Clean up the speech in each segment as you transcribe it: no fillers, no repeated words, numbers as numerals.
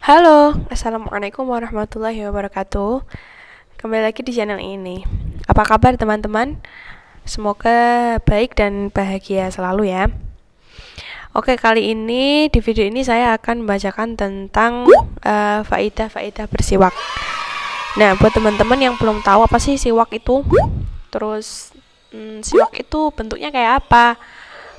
Halo, assalamualaikum warahmatullahi wabarakatuh. Kembali lagi di channel ini. Apa kabar teman-teman? Semoga baik dan bahagia selalu ya. Oke, kali ini di video ini saya akan membacakan tentang faidah-faidah bersiwak. Nah, buat teman-teman yang belum tahu apa sih siwak itu, terus siwak itu bentuknya kayak apa,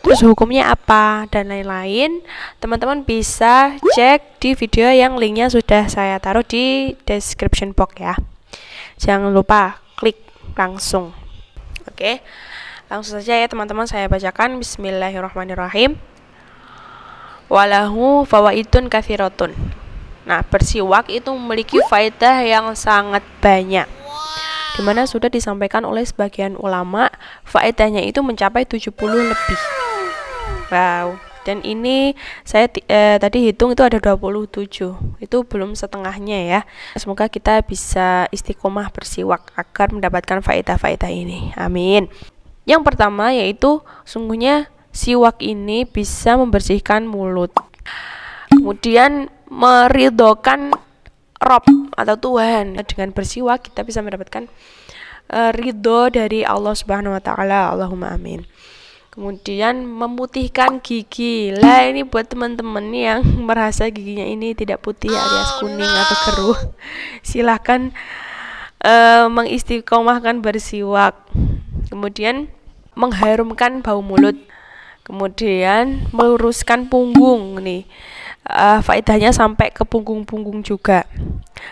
terus hukumnya apa, dan lain-lain, teman-teman bisa cek di video yang linknya sudah saya taruh di description box ya. Jangan lupa klik langsung. Oke, langsung saja ya teman-teman, saya bacakan. Bismillahirrahmanirrahim. Walahu fawaidun katsiratun. Nah, bersiwak itu memiliki faedah yang sangat banyak, dimana sudah disampaikan oleh sebagian ulama, faedahnya itu mencapai 70 lebih. Wow, dan ini saya tadi hitung itu ada 27. Itu belum setengahnya ya. Semoga kita bisa istiqomah bersiwak agar mendapatkan faedah-faedah ini. Amin. Yang pertama yaitu sungguhnya siwak ini bisa membersihkan mulut. Kemudian meridhokan Rob atau Tuhan. Dengan bersiwak kita bisa mendapatkan ridho dari Allah Subhanahu wa taala. Allahumma amin. Kemudian memutihkan gigi. Lah, ini buat teman-teman yang merasa giginya ini tidak putih alias kuning atau keruh, silahkan mengistiqomahkan bersiwak. Kemudian mengharumkan bau mulut. Kemudian meluruskan punggung nih. Faedahnya sampai ke punggung-punggung juga.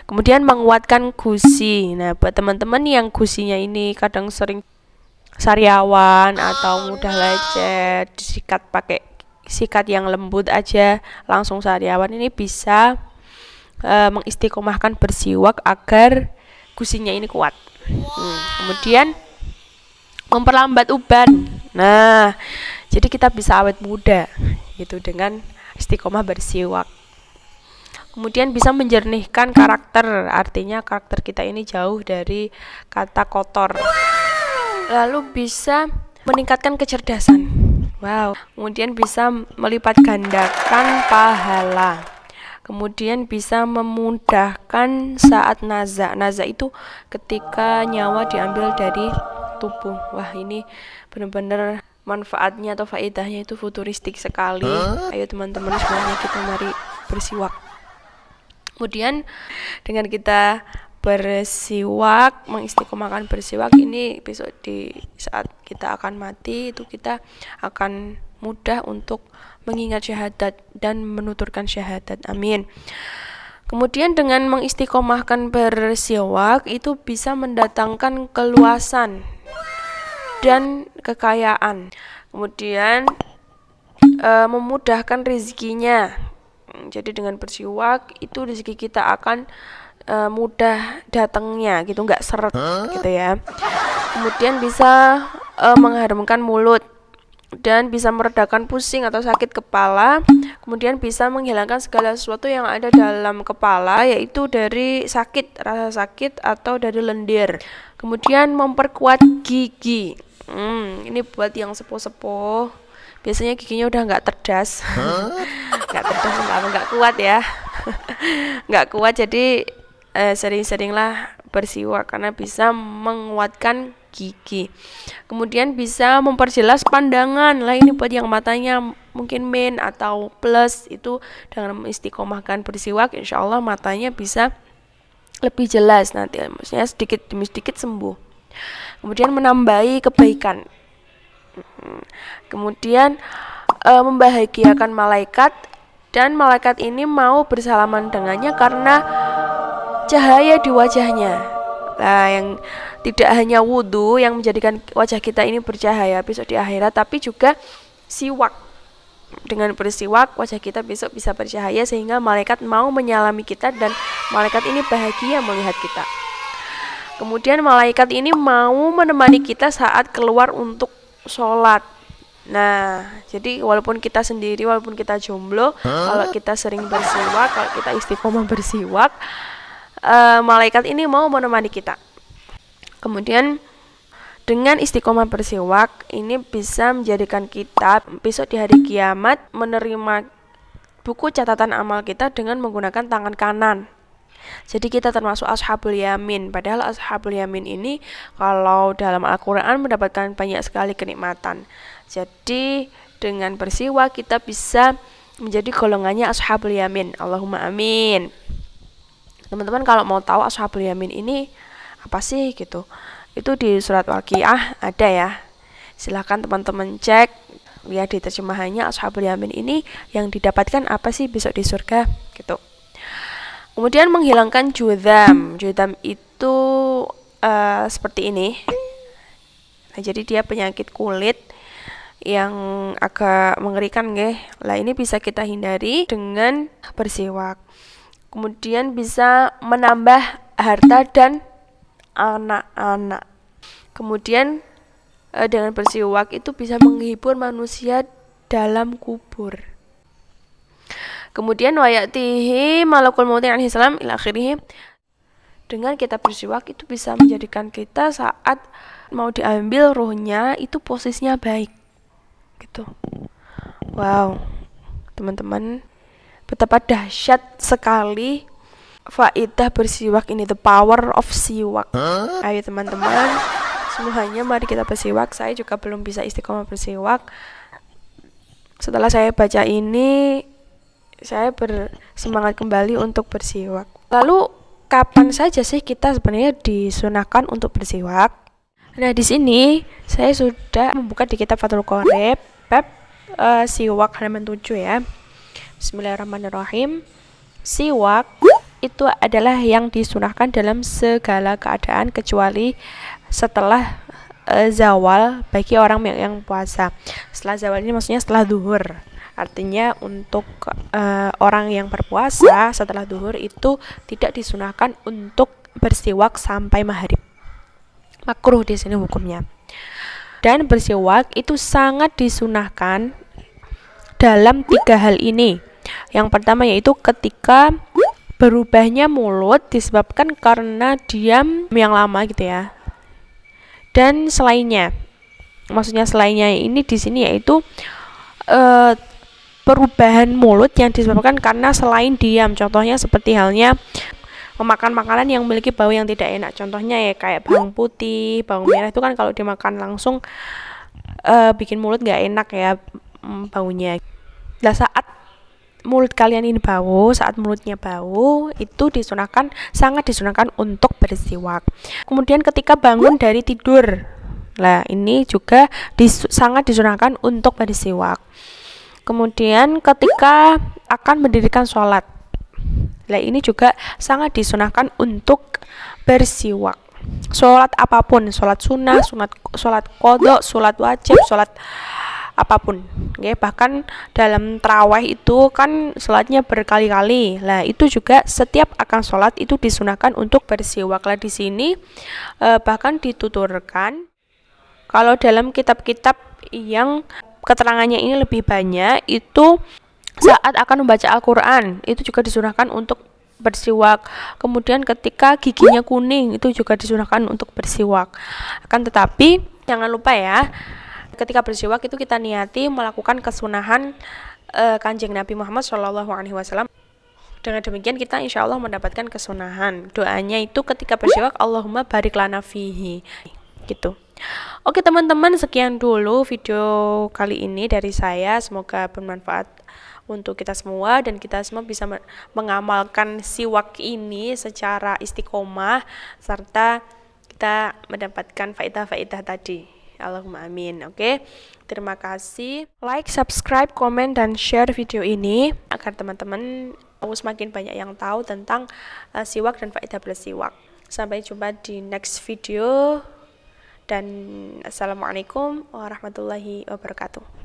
Kemudian menguatkan gusi. Nah, buat teman-teman yang gusinya ini kadang sering sariawan atau mudah lecet, disikat pakai sikat yang lembut aja langsung sariawan, ini bisa mengistiqomahkan bersiwak agar gusinya ini kuat. Kemudian memperlambat uban. Nah, jadi kita bisa awet muda gitu dengan istiqomah bersiwak. Kemudian bisa menjernihkan karakter, artinya karakter kita ini jauh dari kata kotor. Lalu bisa meningkatkan kecerdasan. Wow. Kemudian bisa melipat gandakan pahala. Kemudian bisa memudahkan saat naza. Naza itu ketika nyawa diambil dari tubuh. Wah, ini benar-benar manfaatnya atau faedahnya itu futuristik sekali. Ayo teman-teman semuanya, kita mari bersiwak. Kemudian dengan kita bersiwak, mengistiqomahkan bersiwak ini, besok di saat kita akan mati itu kita akan mudah untuk mengingat syahadat dan menuturkan syahadat. Amin. Kemudian dengan mengistiqomahkan bersiwak itu bisa mendatangkan keluasan dan kekayaan. Kemudian memudahkan rezekinya. Jadi dengan bersiwak itu rezeki kita akan mudah datangnya gitu, nggak seret gitu ya. Kemudian bisa mengharumkan mulut dan bisa meredakan pusing atau sakit kepala. Kemudian bisa menghilangkan segala sesuatu yang ada dalam kepala, yaitu dari sakit, rasa sakit atau dari lendir. Kemudian memperkuat gigi. Ini buat yang sepuh-sepuh, biasanya giginya udah nggak cerdas, nggak kuat ya, nggak kuat, jadi sering-seringlah bersiwak karena bisa menguatkan gigi. Kemudian bisa memperjelas pandangan. Lah, ini buat yang matanya mungkin min atau plus, itu dengan mengistiqomahkan bersiwak insya Allah matanya bisa lebih jelas nanti, maksudnya sedikit demi sedikit sembuh. Kemudian menambahi kebaikan. Kemudian membahagiakan malaikat, dan malaikat ini mau bersalaman dengannya karena cahaya di wajahnya. Nah, yang tidak hanya wudhu yang menjadikan wajah kita ini bercahaya besok di akhirat, tapi juga siwak. Dengan bersiwak wajah kita besok bisa bercahaya sehingga malaikat mau menyalami kita dan malaikat ini bahagia melihat kita. Kemudian malaikat ini mau menemani kita saat keluar untuk sholat. Nah, jadi walaupun kita sendiri, walaupun kita jomblo, kalau kita sering bersiwak, kalau kita istiqomah bersiwak, malaikat ini mau menemani kita. Kemudian dengan istiqomah bersiwak ini bisa menjadikan kita besok di hari kiamat menerima buku catatan amal kita dengan menggunakan tangan kanan. Jadi kita termasuk ashabul yamin. Padahal ashabul yamin ini kalau dalam Al-Quran mendapatkan banyak sekali kenikmatan. Jadi dengan bersiwak kita bisa menjadi golongannya ashabul yamin. Allahumma amin. Teman-teman kalau mau tahu ashabul yamin ini apa sih gitu, itu di surat Waqiah ada ya. Silahkan teman-teman cek ya di terjemahannya, ashabul yamin ini yang didapatkan apa sih besok di surga gitu. Kemudian menghilangkan judam. Judam itu seperti ini. Nah, jadi dia penyakit kulit yang agak mengerikan nggih. Lah ini bisa kita hindari dengan bersiwak. Kemudian bisa menambah harta dan anak-anak. Kemudian dengan bersiwak itu bisa menghibur manusia dalam kubur. Kemudian wayatihi malakul mauti alaihi salam ila akhirih. Dengan kita bersiwak itu bisa menjadikan kita saat mau diambil ruhnya itu posisinya baik. Gitu. Wow. Teman-teman, betapa dahsyat sekali faedah bersiwak ini, the power of siwak. Ayo teman-teman, semuanya mari kita bersiwak. Saya juga belum bisa istiqomah bersiwak. Setelah saya baca ini, saya bersemangat kembali untuk bersiwak. Lalu kapan saja sih kita sebenarnya disunahkan untuk bersiwak? Nah, di sini saya sudah membuka di kitab Fathul Qorib bab siwak halaman 7 ya. Bismillahirrahmanirrahim. Siwak itu adalah yang disunahkan dalam segala keadaan kecuali setelah zawal bagi orang yang puasa. Setelah zawal ini maksudnya setelah zuhur. Artinya untuk orang yang berpuasa setelah zuhur itu tidak disunahkan untuk bersiwak sampai maghrib. Makruh di sini hukumnya. Dan bersiwak itu sangat disunahkan dalam 3 hal ini. Yang pertama yaitu ketika berubahnya mulut disebabkan karena diam yang lama gitu ya. Dan selainnya. Maksudnya selainnya ini di sini yaitu perubahan mulut yang disebabkan karena selain diam. Contohnya seperti halnya memakan makanan yang memiliki bau yang tidak enak. Contohnya ya kayak bawang putih, bawang merah itu kan kalau dimakan langsung bikin mulut gak enak ya baunya. Nah, saat mulut kalian ini bau, saat mulutnya bau, itu sangat disunahkan untuk bersiwak. Kemudian ketika bangun dari tidur, lah ini juga sangat disunahkan untuk bersiwak. Kemudian ketika akan mendirikan sholat, lah ini juga sangat disunahkan untuk bersiwak. Sholat apapun, sholat sunnah, sholat qadha, sholat wajib, sholat apapun. Okay? Bahkan dalam tarawih itu kan sholatnya berkali-kali. Lah itu juga setiap akan sholat itu disunahkan untuk bersiwak. Lah di sini bahkan dituturkan kalau dalam kitab-kitab yang keterangannya ini lebih banyak itu saat akan membaca Al-Quran itu juga disunahkan untuk bersiwak. Kemudian ketika giginya kuning itu juga disunahkan untuk bersiwak. Akan tetapi jangan lupa ya, ketika bersiwak itu kita niati melakukan kesunahan Kanjeng Nabi Muhammad SAW. Dengan demikian kita insya Allah mendapatkan kesunahan. Doanya itu ketika bersiwak, Allahumma barik lana fihi gitu. Oke teman-teman, sekian dulu video kali ini dari saya. Semoga bermanfaat untuk kita semua dan kita semua bisa mengamalkan siwak ini secara istiqomah serta kita mendapatkan faedah-faedah tadi. Allahumma amin. Oke. Terima kasih. Like, subscribe, komen dan share video ini agar teman-teman semakin banyak yang tahu tentang siwak dan faedah bersiwak. Sampai jumpa di next video. Dan assalamualaikum warahmatullahi wabarakatuh.